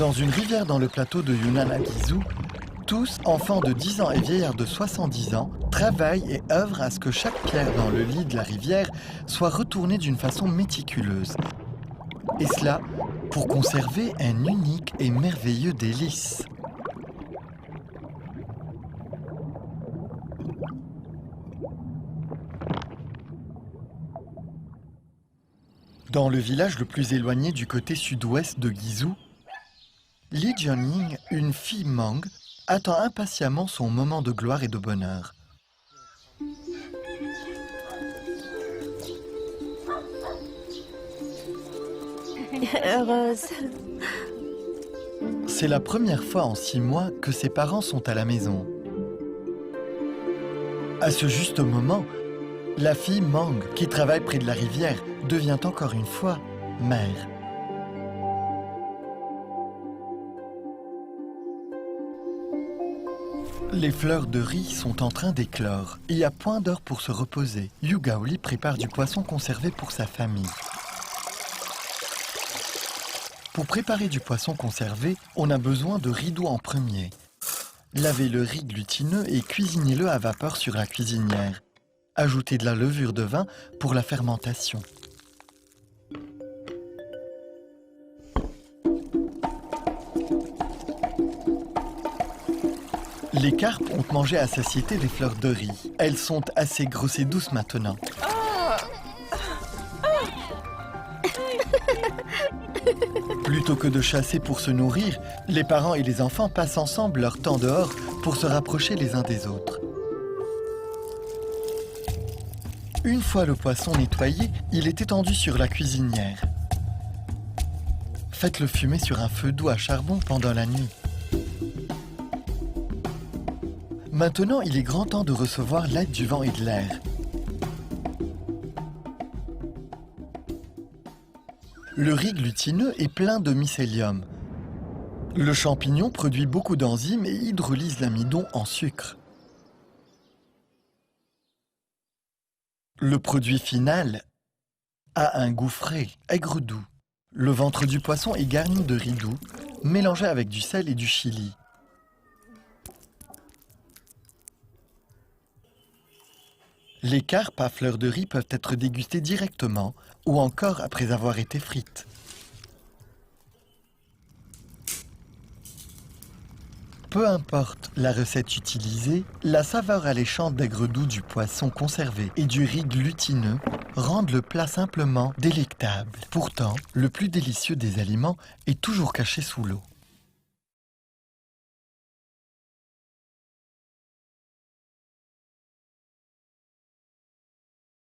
Dans une rivière dans le plateau de Yunnan à Guizhou, tous, enfants de 10 ans et vieillards de 70 ans, travaillent et œuvrent à ce que chaque pierre dans le lit de la rivière soit retournée d'une façon méticuleuse. Et cela pour conserver un unique et merveilleux délice. Dans le village le plus éloigné du côté sud-ouest de Guizhou, Li Jianying, une fille Hmong, attend impatiemment son moment de gloire et de bonheur. Heureuse. C'est la première fois en 6 mois que ses parents sont à la maison. À ce juste moment, la fille Hmong, qui travaille près de la rivière, devient encore une fois mère. Les fleurs de riz sont en train d'éclore et à point d'heure pour se reposer. Yu Gaoli prépare du poisson conservé pour sa famille. Pour préparer du poisson conservé, on a besoin de riz doux en premier. Lavez le riz glutineux et cuisinez-le à vapeur sur la cuisinière. Ajoutez de la levure de vin pour la fermentation. Les carpes ont mangé à satiété des fleurs de riz. Elles sont assez grosses et douces maintenant. Plutôt que de chasser pour se nourrir, les parents et les enfants passent ensemble leur temps dehors pour se rapprocher les uns des autres. Une fois le poisson nettoyé, il est étendu sur la cuisinière. Faites-le fumer sur un feu doux à charbon pendant la nuit. Maintenant, il est grand temps de recevoir l'aide du vent et de l'air. Le riz glutineux est plein de mycélium. Le champignon produit beaucoup d'enzymes et hydrolyse l'amidon en sucre. Le produit final a un goût frais, aigre-doux. Le ventre du poisson est garni de riz doux, mélangé avec du sel et du chili. Les carpes à fleurs de riz peuvent être dégustées directement ou encore après avoir été frites. Peu importe la recette utilisée, la saveur alléchante d'aigre-doux du poisson conservé et du riz glutineux rendent le plat simplement délectable. Pourtant, le plus délicieux des aliments est toujours caché sous l'eau.